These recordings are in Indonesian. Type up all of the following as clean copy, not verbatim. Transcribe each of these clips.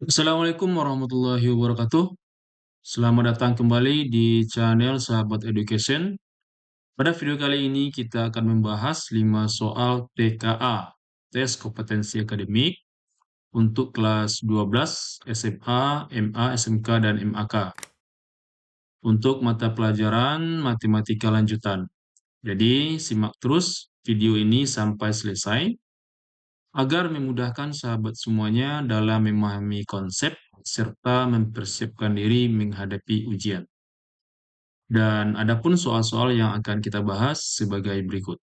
Assalamualaikum warahmatullahi wabarakatuh. Selamat datang kembali di channel Sahabat Education. Pada video kali ini kita akan membahas 5 soal TKA, tes kompetensi akademik untuk kelas 12 SMA, MA, SMK, dan MAK untuk mata pelajaran matematika lanjutan. Jadi, simak terus video ini sampai selesai agar memudahkan sahabat semuanya dalam memahami konsep serta mempersiapkan diri menghadapi ujian. Dan adapun soal-soal yang akan kita bahas sebagai berikut.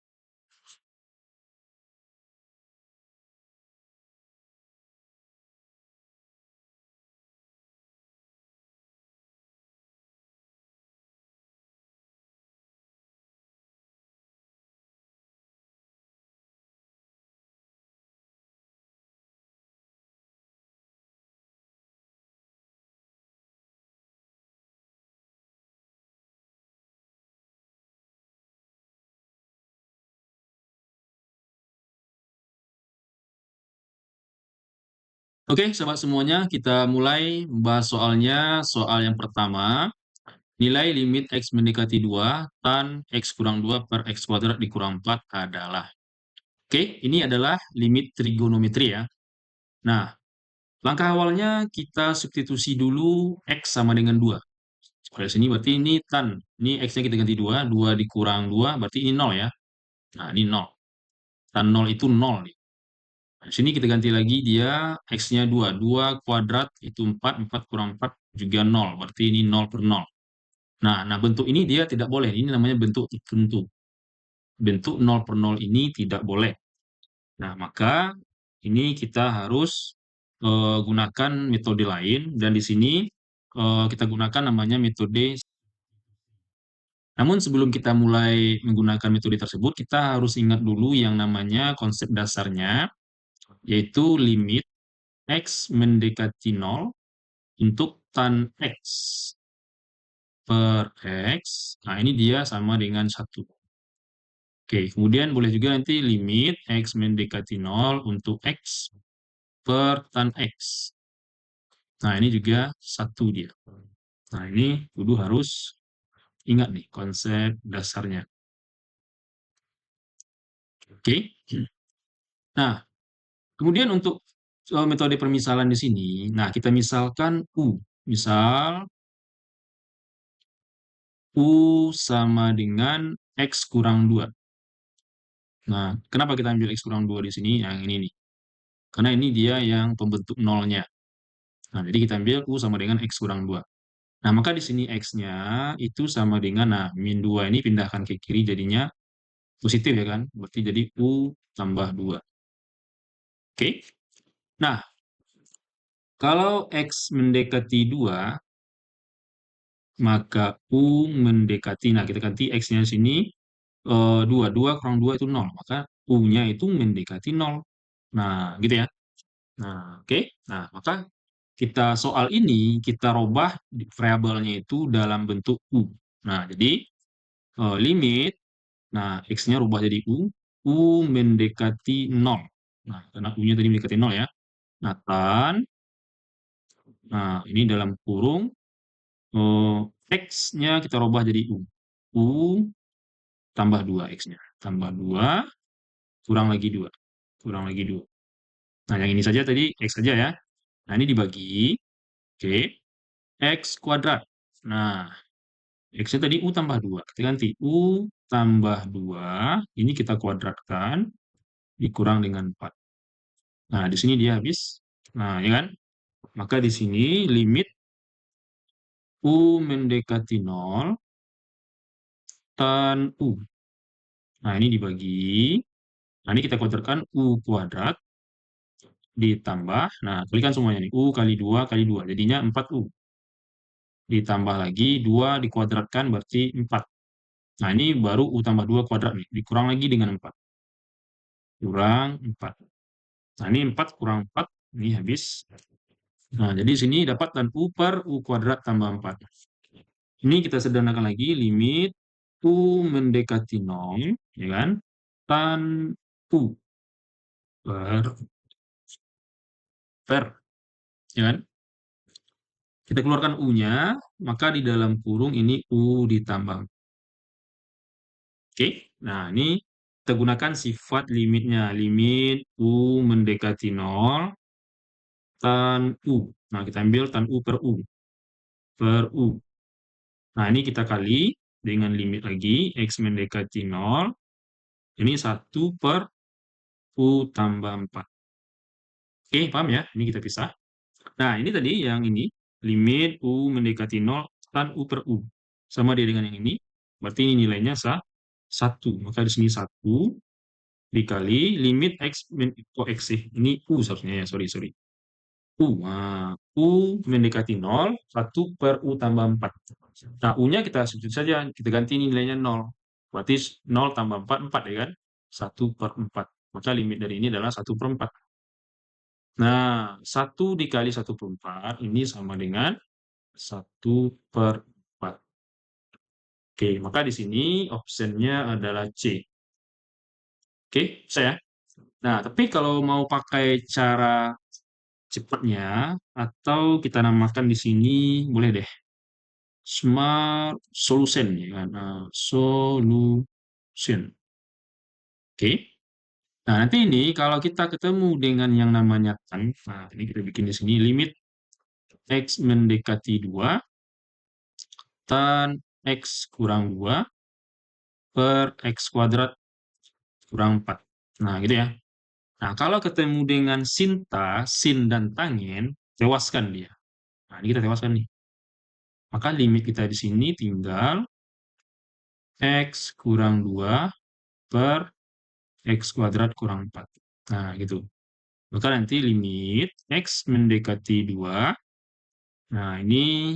Oke, sahabat semuanya, kita mulai membahas soalnya. Soal yang pertama, nilai limit X mendekati 2 tan X kurang 2 per X kuadrat dikurang 4 adalah. Oke, ini adalah limit trigonometri ya. Nah, langkah awalnya kita substitusi dulu X sama dengan 2. Pada sini berarti ini tan. Ini X-nya kita ganti 2, 2 dikurang 2, berarti ini 0 ya. Nah, ini 0. Tan 0 itu 0 nih. Di sini kita ganti lagi dia X-nya 2. 2 kuadrat itu 4, 4 kurang 4 juga 0. Berarti ini 0 per 0. Nah, bentuk ini dia tidak boleh. Ini namanya bentuk tertentu. Bentuk 0 per 0 ini tidak boleh. Nah, maka ini kita harus gunakan metode lain. Dan di sini kita gunakan namanya metode. Namun sebelum kita mulai menggunakan metode tersebut, kita harus ingat dulu yang namanya konsep dasarnya, yaitu limit X mendekati 0 untuk tan X per X. Nah, ini dia sama dengan 1. Oke, kemudian boleh juga nanti limit X mendekati 0 untuk X per tan X. Nah, ini juga 1 dia. Nah, ini kudu harus ingat nih konsep dasarnya. Oke. Nah, kemudian untuk metode permisalan di sini, nah kita misalkan U. Misal U sama dengan X kurang 2. Nah, kenapa kita ambil X kurang 2 di sini? Yang ini nih. Karena ini dia yang pembentuk nolnya. Nah, jadi kita ambil U sama dengan X kurang 2. Nah, maka di sini X-nya itu sama dengan, nah, min 2 ini pindahkan ke kiri jadinya positif ya kan? Berarti jadi U tambah 2. Oke? Nah, kalau X mendekati 2, maka U mendekati, nah kita ganti X-nya di sini 2. 2 kurang 2 itu 0. Maka U-nya itu mendekati 0. Nah, gitu ya. Nah, oke. Nah, maka kita soal ini kita robah variabelnya itu dalam bentuk U. Nah, jadi limit, nah X-nya rubah jadi U mendekati 0. Nah, karena U-nya tadi mendekati 0 ya. Nah, tan, nah ini dalam kurung, X-nya kita rubah jadi U. U tambah 2 X-nya. Tambah 2, kurang lagi 2. Kurang lagi 2. Nah, yang ini saja tadi X saja ya. Nah, ini dibagi, oke, X kuadrat. Nah, X-nya tadi U tambah 2. Kita ganti U tambah 2, ini kita kuadratkan, dikurang dengan 4. Nah, di sini dia habis. Nah, ya kan? Maka di sini limit U mendekati 0 tan U. Nah, ini dibagi. Nah, ini kita kuadratkan U kuadrat ditambah, nah kalikan semuanya nih, U kali 2 kali 2, jadinya 4U. Ditambah lagi 2 dikuadratkan berarti 4. Nah, ini baru U tambah 2 kuadrat nih, dikurang lagi dengan 4. Kurang 4. Nah, ini 4 kurang 4, ini habis. Nah, jadi sini dapat tan U per U kuadrat tambah 4. Ini kita sederhanakan lagi, limit U mendekati 0, ya kan? Tan U per ya kan? Kita keluarkan U-nya, maka di dalam kurung ini U ditambah. Oke, nah ini kita gunakan sifat limitnya. Limit U mendekati 0, tan U. Nah, kita ambil tan U per U. Per U. Nah, ini kita kali dengan limit lagi, X mendekati 0. Ini 1 per U tambah 4. Oke, paham ya? Ini kita pisah. Nah, ini tadi yang ini, limit U mendekati 0 tan U per U. Sama dia dengan yang ini, berarti ini nilainya 1. Maka di sini 1 dikali limit X, kok X sih? Ini U seharusnya ya, sorry. U, nah, U mendekati 0, 1 per U tambah 4. Nah, U-nya kita substitusi saja, kita ganti ini nilainya 0. Berarti 0 tambah 4, 4 ya kan? 1 per 4. Maka limit dari ini adalah 1 per 4. Nah, 1 dikali 1 per 4 ini sama dengan 1 per 4. Oke, maka di sini optionnya adalah C. Oke, saya. Nah, tapi kalau mau pakai cara cepatnya, atau kita namakan di sini, boleh deh, Smart Solution, ya kan? Solution. Oke. Nah, nanti ini kalau kita ketemu dengan yang namanya tan, nah ini kita bikin di sini limit X mendekati 2, tan X kurang 2 per X kuadrat kurang 4. Nah, gitu ya. Nah, kalau ketemu dengan sinta, sin dan tangent, tewaskan dia. Nah, ini kita tewaskan nih. Maka limit kita di sini tinggal X kurang 2 per X kuadrat kurang 4. Nah, gitu. Maka nanti limit X mendekati 2. Nah, ini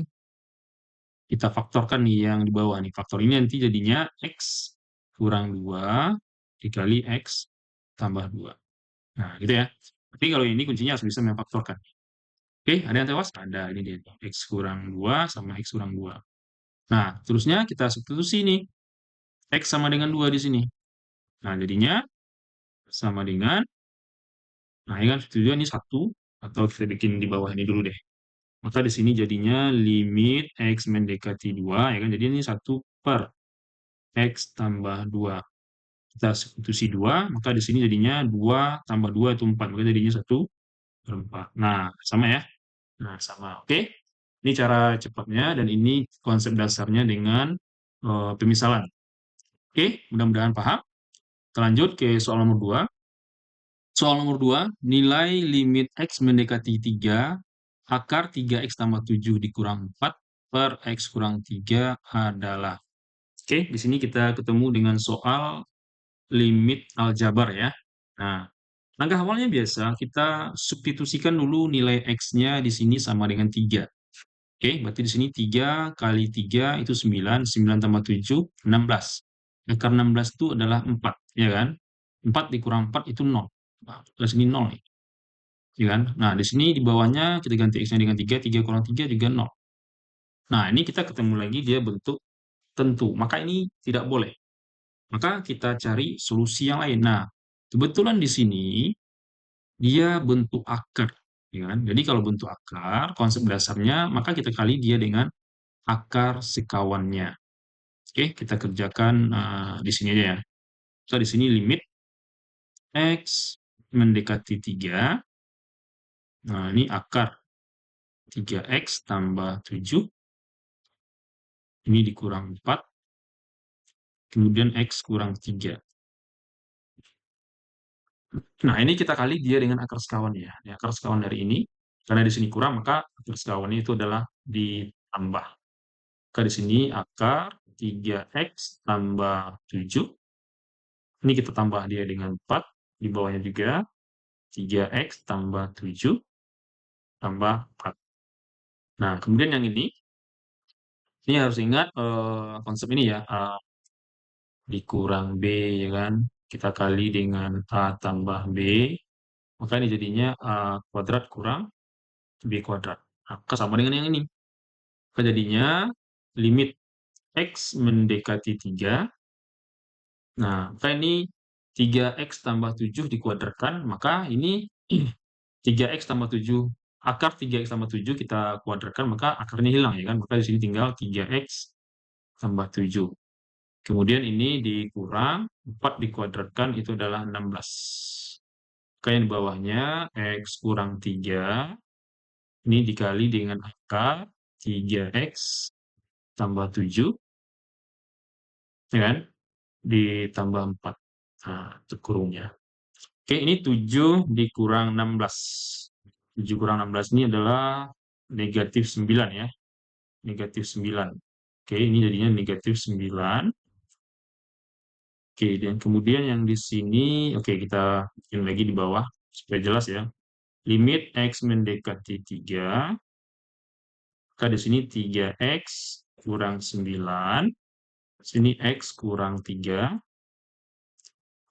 kita faktorkan nih yang di bawah nih. Faktor ini nanti jadinya X kurang 2 dikali X tambah 2. Nah, gitu ya. Tapi kalau ini kuncinya harus bisa memfaktorkan. Oke, ada yang tewas? Ada, ini dia. X kurang 2 sama X kurang 2. Nah, terusnya kita substitusi nih. X sama dengan 2 di sini. Nah, jadinya sama dengan, nah ini kan tujuan ini 1, atau kita bikin di bawah ini dulu deh. Maka di sini jadinya limit X mendekati 2, ya kan? Jadi ini 1 per X tambah 2. Kita substitusi 2, maka di sini jadinya 2 tambah 2 itu 4. Maka jadinya 1 per 4. Nah, sama ya? Nah, sama. Oke. Ini cara cepatnya, dan ini konsep dasarnya dengan pemisalan. Oke, mudah-mudahan paham. Kita lanjut ke soal nomor 2. Soal nomor 2, nilai limit X mendekati 3, akar 3X tambah 7 dikurang 4 per X kurang 3 adalah. Oke, di sini kita ketemu dengan soal limit aljabar ya. Nah, langkah awalnya biasa kita substitusikan dulu nilai X-nya di sini sama dengan 3. Oke, berarti di sini 3 kali 3 itu 9, 9 tambah 7, 16. Akar 16 itu adalah 4, ya kan? 4 dikurang 4 itu 0. Nah, di sini 0 nih, ya kan? Nah, di sini di bawahnya kita ganti X-nya dengan 3, 3 kurang 3 juga 0. Nah, ini kita ketemu lagi dia bentuk tentu, maka ini tidak boleh. Maka kita cari solusi yang lain. Nah, kebetulan di sini dia bentuk akar, ya kan? Jadi kalau bentuk akar, konsep dasarnya, maka kita kali dia dengan akar sekawannya. Oke, kita kerjakan di sini aja ya. So, di sini limit X mendekati 3. Nah, ini akar 3X tambah 7. Ini dikurang 4. Kemudian X kurang 3. Nah, ini kita kali dia dengan akar sekawan ya. Ini akar sekawan dari ini. Karena di sini kurang, maka akar sekawannya itu adalah ditambah. Maka di sini akar 3X tambah 7. Ini kita tambah dia dengan 4. Di bawahnya juga 3X tambah 7 tambah 4. Nah, kemudian yang ini harus ingat konsep ini ya, A dikurang B, ya kan? Kita kali dengan A tambah B, maka ini jadinya A kuadrat kurang B kuadrat. Maka sama dengan yang ini. Maka jadinya limit X mendekati 3. Nah, maka ini 3X tambah 7 dikuadratkan, maka ini 3X tambah 7 akar 3x tambah 7 kita kuadratkan, maka akarnya hilang ya kan, maka di sini tinggal 3x tambah 7. Kemudian ini dikurang, 4 dikuadratkan itu adalah 16. Maka yang di bawahnya x kurang 3, ini dikali dengan akar 3x tambah 7, ya kan? Ditambah 4. Nah, itu kurungnya. Oke, ini 7 dikurang 16. 7 kurang 16 ini adalah negatif 9 ya. Negatif 9. Oke, ini jadinya negatif 9. Oke, dan kemudian yang di sini, oke kita bikin lagi di bawah supaya jelas ya. Limit x mendekati 3, maka di sini 3x kurang 9, sini x kurang 3,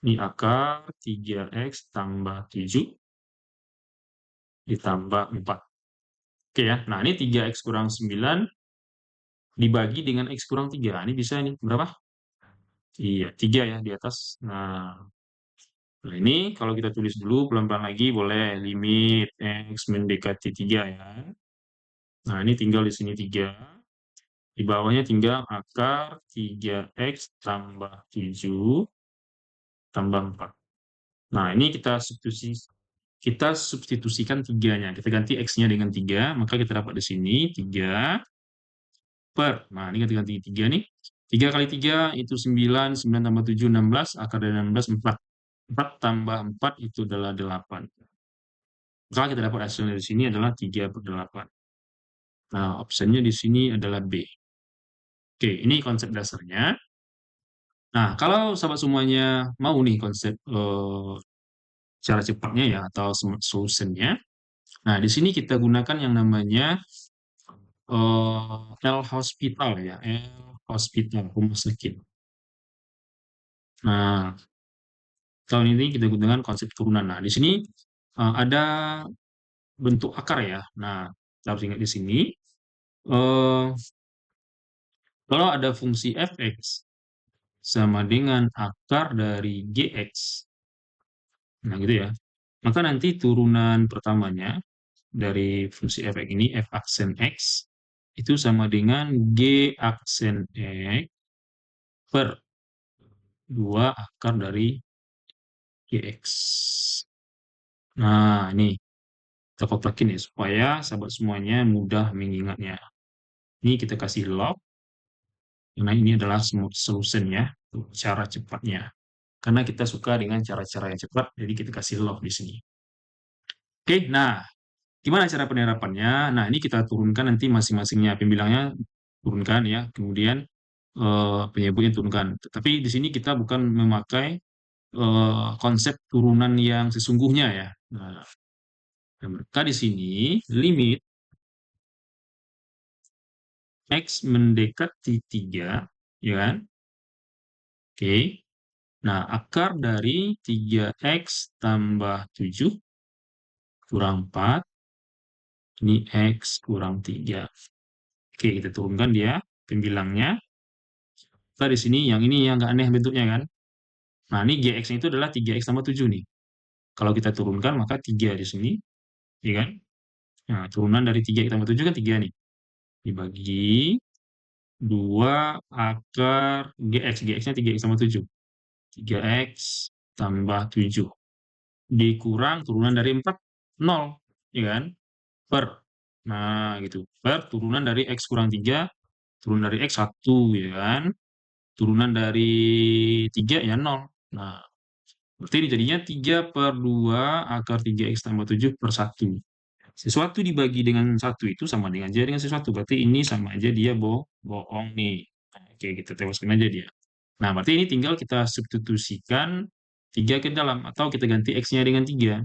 ini akar 3x tambah 7 ditambah 4. Oke ya, nah ini 3x kurang 9 dibagi dengan x kurang 3. Ini bisa ini berapa? Iya, 3 ya di atas. Nah, ini kalau kita tulis dulu pelan-pelan lagi boleh limit x mendekati 3 ya. Nah, ini tinggal di sini 3. Di bawahnya tinggal akar 3x tambah 7 tambah 4. Nah, ini kita substitusikan 3-nya. Kita ganti x-nya dengan 3, maka kita dapat di sini 3 nah ini kita ganti 3 nih. 3 kali 3 itu 9, 9 tambah 7, 16, akar dari 16, 4. 4 tambah 4 itu adalah 8. Maka kita dapat hasilnya di sini adalah 3/8. Nah, optionnya di sini adalah B. Oke, ini konsep dasarnya. Nah, kalau sahabat semuanya mau nih konsep cara cepatnya ya atau solutionnya. Nah, di sini kita gunakan yang namanya L-hospital ya, L-hospital, rumah sakit. Nah, tahun ini kita gunakan konsep turunan. Nah, di sini ada bentuk akar ya. Nah, kita harus ingat di sini. eh, Kalau ada fungsi fx sama dengan akar dari gx, nah gitu ya. Maka nanti turunan pertamanya dari fungsi fx ini, f aksen x, itu sama dengan g aksen x per 2 akar dari gx. Nah, ini kita kotakin ya, supaya sahabat semuanya mudah mengingatnya. Ini kita kasih log, karena ini adalah solutionnya, cara cepatnya. Karena kita suka dengan cara-cara yang cepat, jadi kita kasih log di sini. Oke, nah gimana cara penerapannya? Nah, ini kita turunkan nanti masing-masingnya, pembilangnya turunkan ya, kemudian penyebutnya turunkan. Tetapi di sini kita bukan memakai konsep turunan yang sesungguhnya ya. Nah, maka di sini limit x mendekati 3, ya kan? Oke. Nah, akar dari 3x tambah 7 kurang 4, ini x kurang 3. Oke, kita turunkan dia pembilangnya. Kita di sini yang ini yang nggak aneh bentuknya kan. Nah, ini gx itu adalah 3x tambah 7 nih. Kalau kita turunkan maka 3 di sini, ya kan? Nah, turunan dari 3x tambah 7 kan 3 nih. Dibagi 2 akar gx. Gx-nya 3x tambah 7. 3x tambah 7. Dikurang turunan dari 4, 0. Ya kan? Per. Nah, gitu. Per turunan dari x kurang 3, turunan dari x 1, ya kan? Turunan dari 3 ya 0. Nah, berarti ini jadinya 3/2 akar 3x tambah 7 per 1. Sesuatu dibagi dengan 1 itu sama dengan aja dengan sesuatu. Berarti ini sama aja dia bohong nih. Nah, oke, kita tewaskan aja dia. Nah, berarti ini tinggal kita substitusikan 3 ke dalam. Atau kita ganti x-nya dengan 3.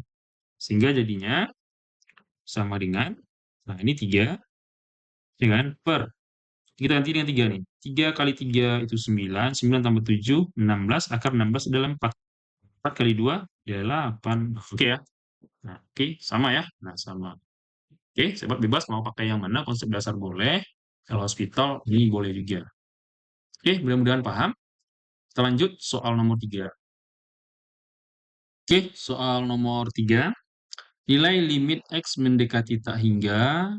Sehingga jadinya sama dengan, nah ini 3, ya kan, per. Kita ganti dengan 3 nih. 3 kali 3 itu 9. 9 tambah 7, 16. Akar 16 adalah 4. 4 kali 2 adalah 8. Oke ya. Nah, oke, sama ya. Nah, sama. Oke, sahabat bebas mau pakai yang mana, konsep dasar boleh. Kalau hospital, ini boleh juga. Oke, mudah-mudahan paham. Kita lanjut soal nomor 3. Oke, soal nomor 3. Nilai limit X mendekati tak hingga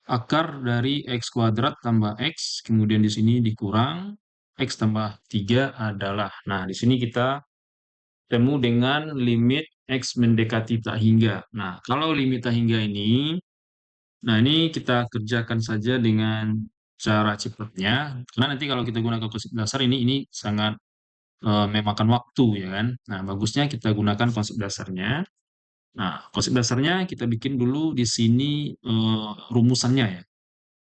akar dari X kuadrat tambah X, kemudian di sini dikurang X tambah 3 adalah. Nah, di sini kita temu dengan limit X mendekati tak hingga. Nah, kalau limit tak hingga ini, nah ini kita kerjakan saja dengan cara cepatnya, karena nanti kalau kita gunakan konsep dasar ini sangat memakan waktu, ya kan. Nah, bagusnya kita gunakan konsep dasarnya. Nah, konsep dasarnya kita bikin dulu di sini rumusannya ya.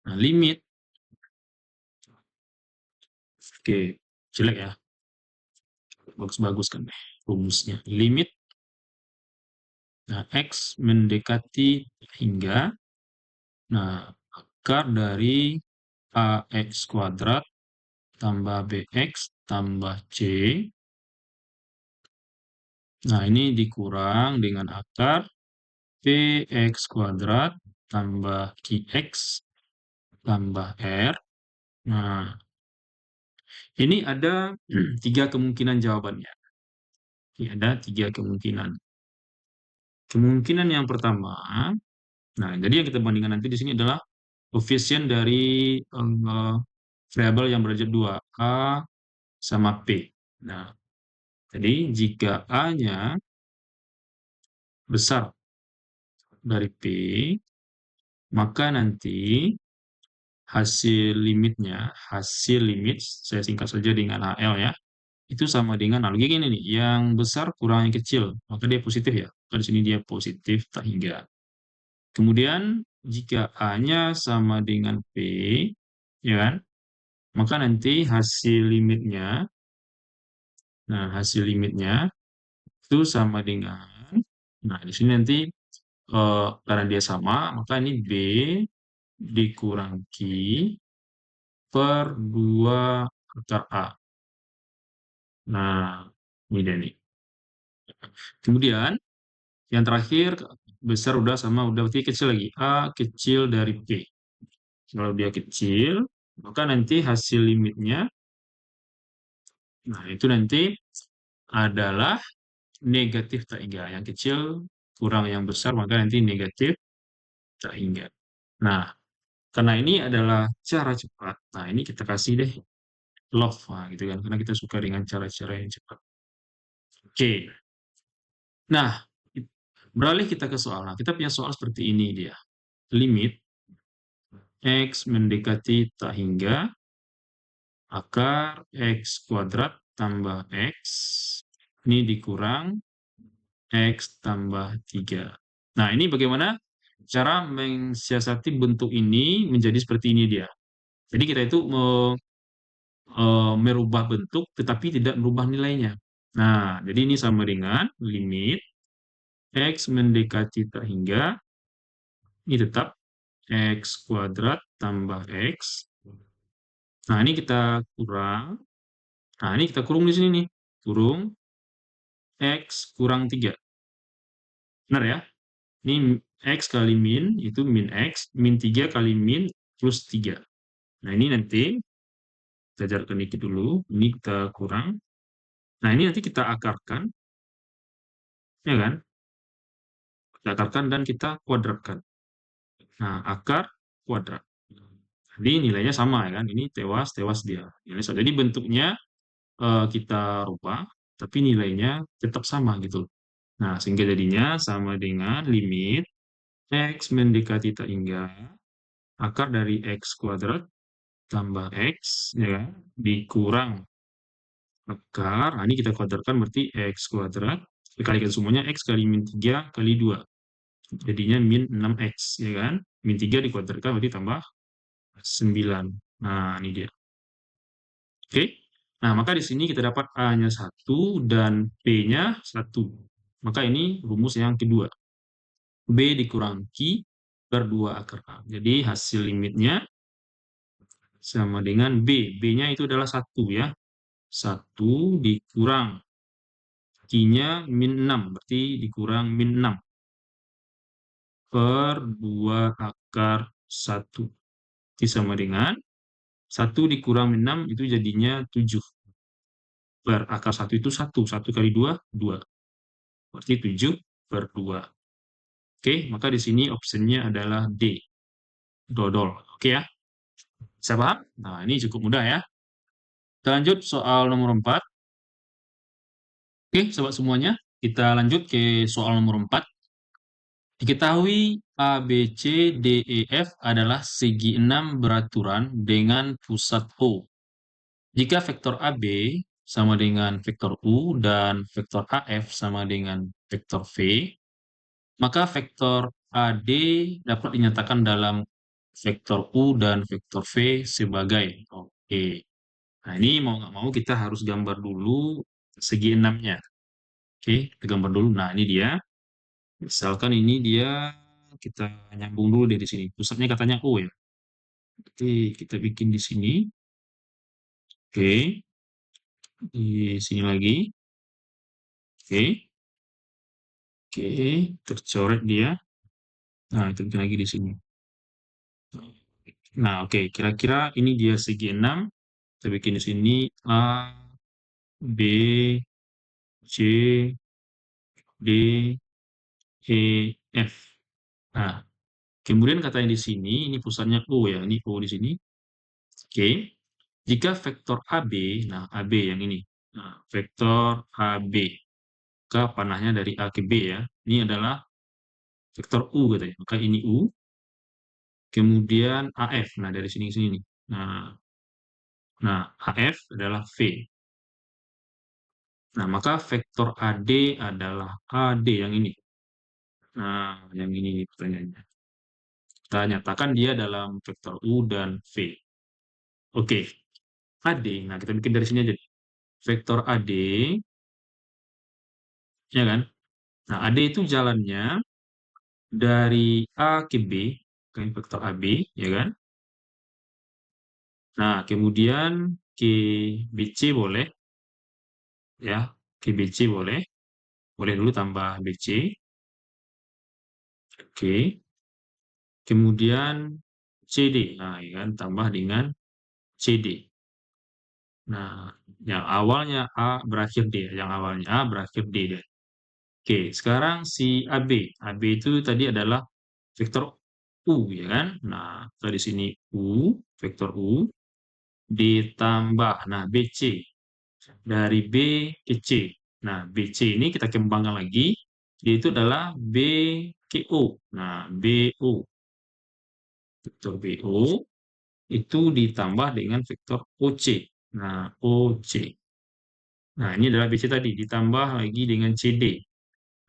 Nah, limit, oke, jelek ya, bagus-bagus kan rumusnya. Limit, nah, X mendekati hingga, nah, akar dari AX kuadrat tambah BX tambah C. Nah, ini dikurang dengan akar PX kuadrat tambah QX tambah R. Nah, ini ada tiga kemungkinan jawabannya. Ini ada tiga kemungkinan. Kemungkinan yang pertama, nah jadi yang kita bandingkan nanti di sini adalah koefisien dari variabel yang berderajat 2, A sama P. Nah, jadi jika A-nya besar dari P, maka nanti hasil limit, saya singkat saja dengan HL ya, itu sama dengan, nah gini nih, yang besar kurang yang kecil, maka dia positif ya. Maka di sini dia positif tak hingga. Kemudian jika A-nya sama dengan P, ya kan, maka nanti hasil limitnya itu sama dengan, nah di sini nanti karena dia sama, maka ini B dikurang Q per 2 akar A. Nah, ini dia nih. Kemudian, yang terakhir, besar udah sama, udah berarti kecil lagi. A kecil dari P. Kalau dia kecil, maka nanti hasil limitnya, nah itu nanti adalah negatif tak hingga. Yang kecil kurang yang besar, maka nanti negatif tak hingga. Nah, karena ini adalah cara cepat, nah ini kita kasih deh love, nah, gitu kan. Karena kita suka dengan cara-cara yang cepat. Oke. Nah, beralih kita ke soal. Nah, kita punya soal seperti ini dia. Limit X mendekati tak hingga akar X kuadrat tambah X ini dikurang X tambah 3. Nah, ini bagaimana cara mensiasati bentuk ini menjadi seperti ini dia. Jadi kita itu merubah bentuk tetapi tidak merubah nilainya. Nah, jadi ini sama dengan limit X mendekati tak hingga, ini tetap X kuadrat tambah X. Nah, ini kita kurang. Nah, ini kita kurung di sini nih. Kurung X kurang 3. Benar ya? Ini X kali min, itu min X. Min 3 kali min plus 3. Nah, ini nanti kita jarakkan dikit dulu. Ini kita kurang. Nah, ini nanti kita akarkan. Ya kan? Kita akarkan dan kita kuadratkan. Nah, akar kuadrat. Jadi nilainya sama ya kan? Ini tewas, tewas dia. Jadi bentuknya kita rubah, tapi nilainya tetap sama gitu. Nah, sehingga jadinya sama dengan limit X mendekati tak hingga akar dari X kuadrat tambah X, ya kan, dikurang akar, nah ini kita kuadratkan berarti X kuadrat, dikalikan semuanya X kali min 3 kali 2. Jadinya min 6X, ya kan. Min 3 dikuadratkan berarti tambah 9. Nah, ini dia. Oke. Nah, maka di sini kita dapat A-nya 1 dan P-nya 1. Maka ini rumus yang kedua. B dikurang Q per 2 akar A. Jadi hasil limitnya sama dengan B. B-nya itu adalah 1 ya. 1 dikurang Q-nya min 6. Berarti dikurang min 6 per 2 akar 1. Itu sama dengan 1 dikurang min 6 itu jadinya 7. Per akar 1 itu 1. 1 kali 2, 2. Berarti 7 per 2. Oke, maka di sini optionnya adalah D, dodol. Oke ya, bisa paham? Nah, ini cukup mudah ya. Kita lanjut soal nomor 4. Oke, sobat semuanya, kita lanjut ke soal nomor 4. Diketahui A, B, C, D, E, F adalah segi 6 beraturan dengan pusat O. Jika vektor AB sama dengan vektor U dan vektor AF sama dengan vektor V, maka vektor AD dapat dinyatakan dalam vektor U dan vektor V sebagai. Oke. Nah, ini mau nggak mau kita harus gambar dulu segi enamnya. Oke, kita gambar dulu. Nah, ini dia. Misalkan ini dia, kita nyambung dulu dari sini. Pusatnya katanya O ya. Oke, kita bikin di sini. Oke, di sini lagi. Oke, oke, tercoret dia. Nah, itu bikin lagi di sini. Nah, oke, kira-kira ini dia segi 6. Kita bikin di sini A, B, C, D, E, F. Nah, kemudian katanya di sini, ini pusatnya O ya, ini O di sini. Oke, jika vektor AB, nah AB yang ini, nah, vektor AB, maka panahnya dari A ke B ya, ini adalah vektor U katanya, maka ini U, kemudian AF, nah dari sini ke sini nih, nah AF adalah V, nah maka vektor AD adalah AD yang ini, nah yang ini pertanyaannya, kita nyatakan dia dalam vektor U dan V. Oke, AD, nah kita bikin dari sini aja, vektor AD, ya kan? Nah, AD itu jalannya dari A ke B, kan vektor AB, ya kan? Nah, kemudian ke BC boleh, ya, ke BC boleh, boleh dulu tambah BC, oke. Kemudian CD, nah, ya kan, tambah dengan CD. Nah, yang awalnya A berakhir D, yang awalnya A berakhir D deh. Oke, sekarang si AB, AB itu tadi adalah vektor U, ya kan? Nah, dari sini U, vektor U, ditambah, nah BC, dari B ke C. Nah, BC ini kita kembangkan lagi, yaitu adalah BKO. Nah, BO, vektor BO itu ditambah dengan vektor OC. Nah, OC. Nah, ini adalah BC tadi, ditambah lagi dengan CD.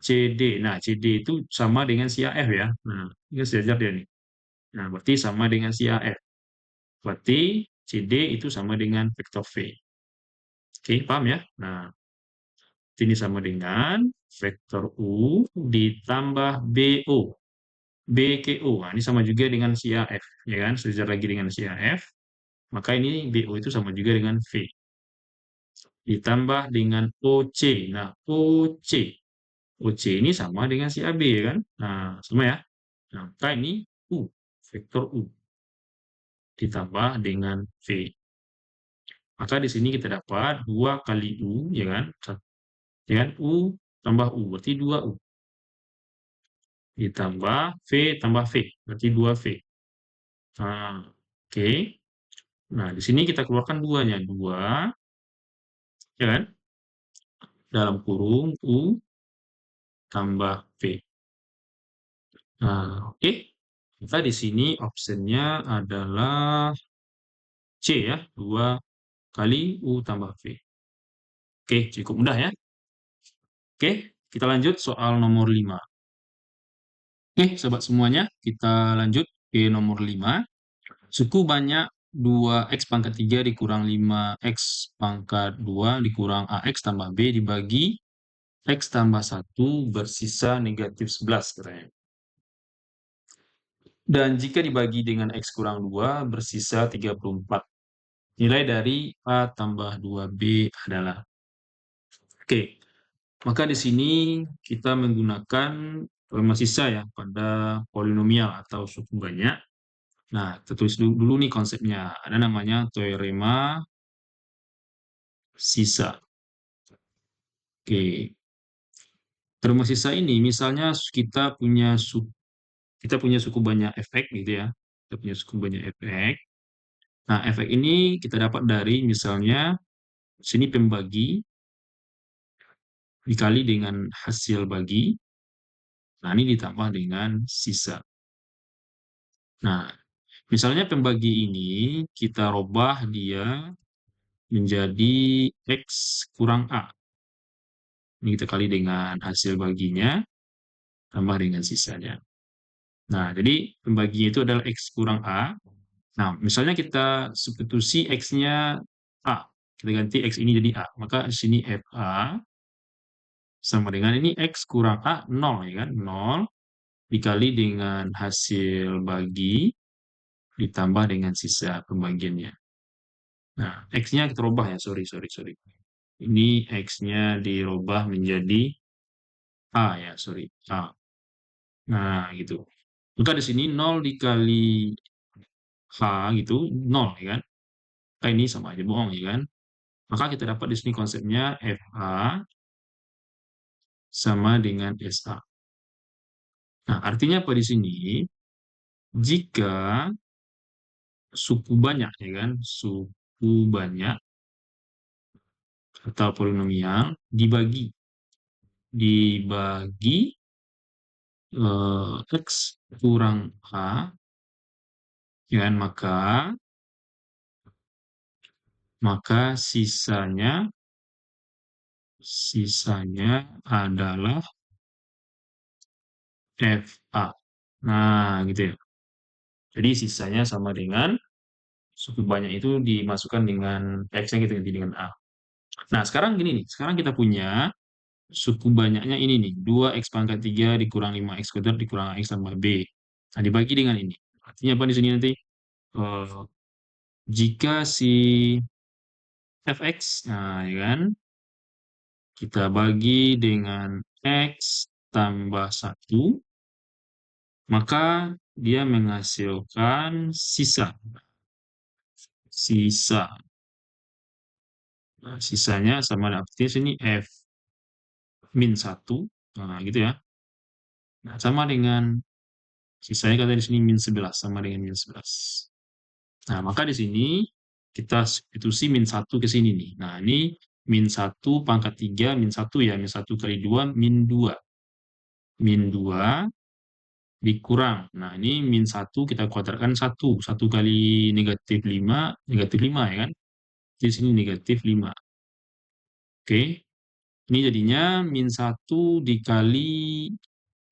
CD, nah CD itu sama dengan si AF ya. Nah, ini sejajar dia nih. Nah, berarti sama dengan si AF. Berarti CD itu sama dengan vektor V. Oke, paham ya? Nah, ini sama dengan vektor U ditambah BO. BKO. Nah, ini sama juga dengan si AF. Ya kan? Sejajar lagi dengan si AF. Maka ini BO itu sama juga dengan V. Ditambah dengan OC. Nah, OC. OC ini sama dengan si AB ya kan? Nah, sama ya. Nah, maka ini U. Vektor U. Ditambah dengan V. Maka di sini kita dapat 2 kali U, ya kan? Ya kan? U tambah U, berarti 2U. Ditambah V tambah V, berarti 2V. Nah, oke. Nah, di sini kita keluarkan duanya. 2, ya kan? Dalam kurung U tambah V. Nah, oke. Maka di sini optionnya adalah C ya, 2 kali U tambah V. Oke, cukup mudah ya. Oke, kita lanjut soal nomor 5. Oke, sobat semuanya, kita lanjut ke nomor 5. Suku banyak 2x pangkat 3 dikurang 5x pangkat 2 dikurang ax tambah b dibagi x tambah 1 bersisa negatif 11 katanya. Dan jika dibagi dengan x kurang 2 bersisa 34. Nilai dari a tambah 2b adalah. Oke, maka di sini kita menggunakan teorema sisa ya pada polinomial atau suku banyak. Nah, kita tulis dulu nih konsepnya. Ada namanya teorema sisa. Oke. Rumah sisa ini misalnya kita punya suku banyak efek gitu ya. Kita punya suku banyak efek. Nah, efek ini kita dapat dari misalnya sini pembagi dikali dengan hasil bagi. Nah, ini ditambah dengan sisa. Nah, misalnya pembagi ini kita robah dia menjadi X kurang A. Ini kita kali dengan hasil baginya tambah dengan sisanya. Nah, jadi pembaginya itu adalah X kurang A. Nah, misalnya kita substitusi X-nya A. Kita ganti X ini jadi A. Maka di sini FA sama dengan ini X kurang A, 0 ya kan? 0 dikali dengan hasil bagi ditambah dengan sisa pembagiannya. Nah, X-nya kita rubah ya, sorry, sorry, sorry. Ini X-nya dirubah menjadi A ya, sorry, A. Nah, gitu. Maka di sini 0 dikali H gitu, 0 ya kan? Maka ini sama aja bohong ya kan? Maka kita dapat di sini konsepnya FA sama dengan SA. Nah, artinya apa di sini? Jika suku banyak ya kan, suku banyak atau polinomial dibagi X kurang A, ya kan, maka sisanya adalah FA. Nah, gitu ya. Jadi sisanya sama dengan suku banyak itu dimasukkan dengan X-nya gitu ganti dengan A. Nah, sekarang gini nih. Sekarang kita punya suku banyaknya ini nih. 2X pangkat 3 dikurang 5X kuadrat dikurang X tambah B. Nah, dibagi dengan ini. Artinya apa di sini nanti? Eh, jika si fx, nah ya kan, kita bagi dengan x tambah 1, maka dia menghasilkan sisa. Sisa. Nah, sisanya sama artinya sini f min 1. Nah, gitu ya. Nah, sama dengan sisanya kata di sini min 11 sama dengan min 11. Nah, maka di sini kita substitusi min 1 ke sini nih. Nah, ini min 1 pangkat 3, min 1 ya, min 1 kali 2, min 2. Min 2 dikurang. Nah, ini min 1 kita kuadratkan 1. 1 kali negatif 5 ya kan? Di sini negatif 5. Oke. Ini jadinya min 1 dikali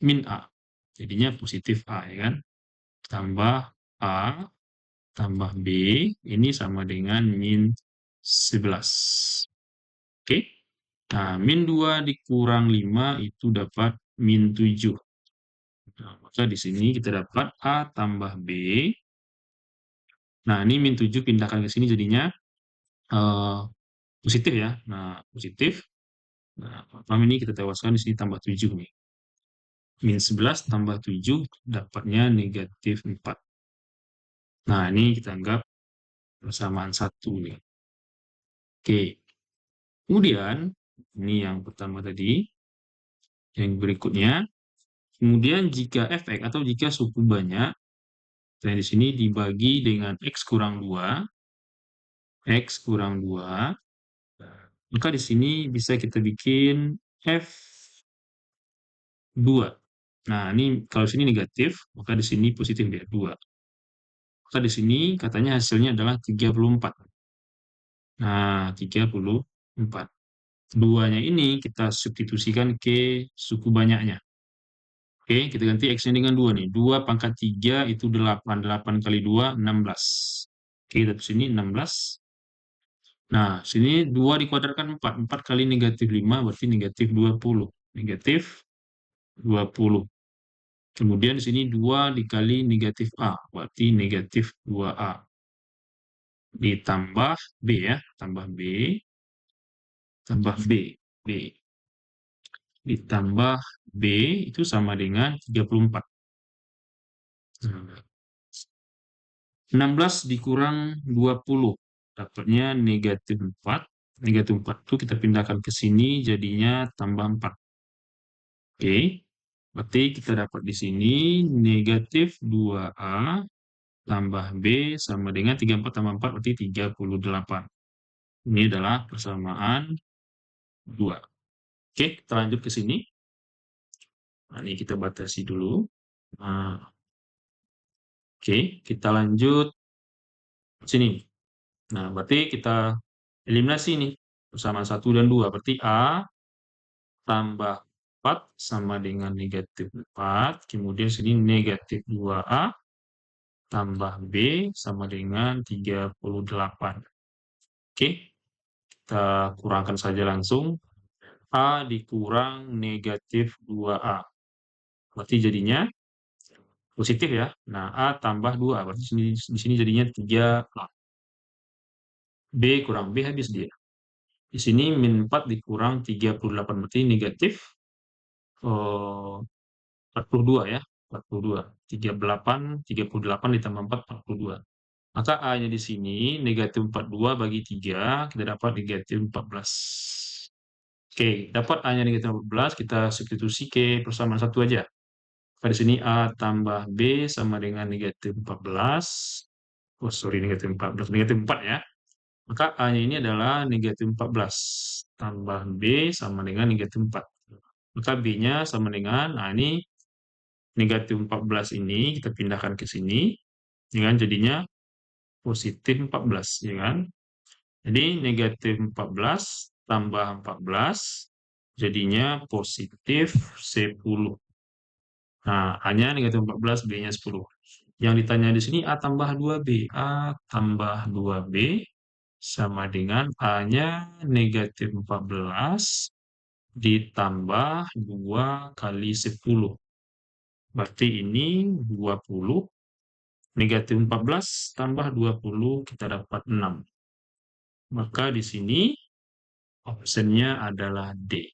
min A. Jadinya positif A ya kan? Tambah A tambah B, ini sama dengan min 11. Oke. Nah, min 2 dikurang 5 itu dapat min 7. Nah, maka di sini kita dapat A tambah B. Nah, ini min 7 pindahkan ke sini jadinya eh, positif ya. Nah, positif. Nah, paham ini kita tewaskan di sini tambah 7 nih. Min 11 tambah 7 dapatnya negatif 4. Nah, ini kita anggap persamaan 1 nih. Oke. Kemudian, ini yang pertama tadi. Yang berikutnya, kemudian jika efek atau jika suku banyak, nah di sini dibagi dengan X kurang 2, X kurang 2, maka di sini bisa kita bikin F2. Nah, ini kalau sini negatif, maka di sini positif ya, 2. Maka di sini katanya hasilnya adalah 34. Nah, 34. Duanya ini kita substitusikan ke suku banyaknya. Oke, kita ganti X-nya dengan 2 nih. 2 pangkat 3 itu 8. 8 kali 2, 16. Oke, kita sini 16. Nah, sini 2 dikuadratkan 4. 4 kali negatif 5 berarti negatif 20. Negatif 20. Kemudian di sini 2 dikali negatif A, berarti negatif 2A. Ditambah B ya, tambah B, tambah B. B. Ditambah B itu sama dengan 34. 16 dikurang 20, dapatnya negatif 4. Negatif 4 itu kita pindahkan ke sini, jadinya tambah 4. Oke, berarti kita dapat di sini negatif 2A tambah B sama dengan 34 tambah 4 berarti 38. Ini adalah persamaan 2. Oke, kita lanjut ke sini. Nah, ini kita batasi dulu. Nah, oke, kita lanjut ke sini. Nah, berarti kita eliminasi nih. Persamaan 1 dan 2. Berarti A tambah 4 sama dengan negatif 4. Kemudian sini negatif 2A tambah B sama dengan 38. Oke, kita kurangkan saja langsung. A dikurang negatif 2A. Berarti jadinya positif ya. Nah, A tambah 2. Berarti di sini jadinya 3A. B kurang B habis dia. Di sini min 4 dikurang 38. Berarti negatif 42 ya. 42. 38 ditambah 4, 42. Maka A-nya di sini negatif 42 bagi 3, kita dapat negatif 14. Oke, dapat A-nya negatif 14, kita substitusi ke persamaan satu aja. Pada sini A tambah B sama dengan negatif 14. Oh, sorry, negatif 14. Negatif 4 ya. Maka A-nya ini adalah negatif 14. Tambah B sama dengan negatif 4. Maka B-nya sama dengan, nah ini negatif 14 ini kita pindahkan ke sini. Ya kan, jadinya positif 14. Ya kan. Jadi negatif 14 tambah 14 jadinya positif 10. Nah, A-nya negatif 14, B-nya 10. Yang ditanya di sini A tambah 2B. A tambah 2B sama dengan A-nya negatif 14 ditambah 2 kali 10. Berarti ini 20. Negatif 14 tambah 20 kita dapat 6. Maka di sini optionnya adalah D.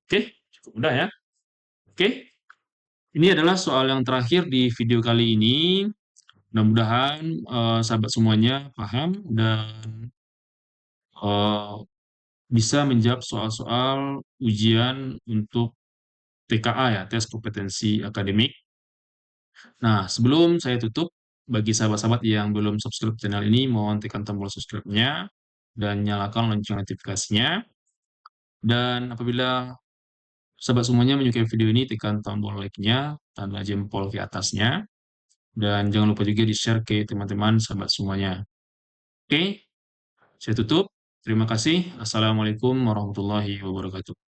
Oke, cukup mudah ya. Oke, ini adalah soal yang terakhir di video kali ini. Mudah-mudahan sahabat semuanya paham dan eh, bisa menjawab soal-soal ujian untuk TKA ya, tes kompetensi akademik. Nah, sebelum saya tutup, bagi sahabat-sahabat yang belum subscribe channel ini, mohon tekan tombol subscribe-nya dan nyalakan lonceng notifikasinya. Dan apabila sahabat semuanya menyukai video ini, tekan tombol like-nya, tanda jempol ke atasnya. Dan jangan lupa juga di-share ke teman-teman sahabat semuanya. Oke, saya tutup. Terima kasih. Assalamualaikum warahmatullahi wabarakatuh.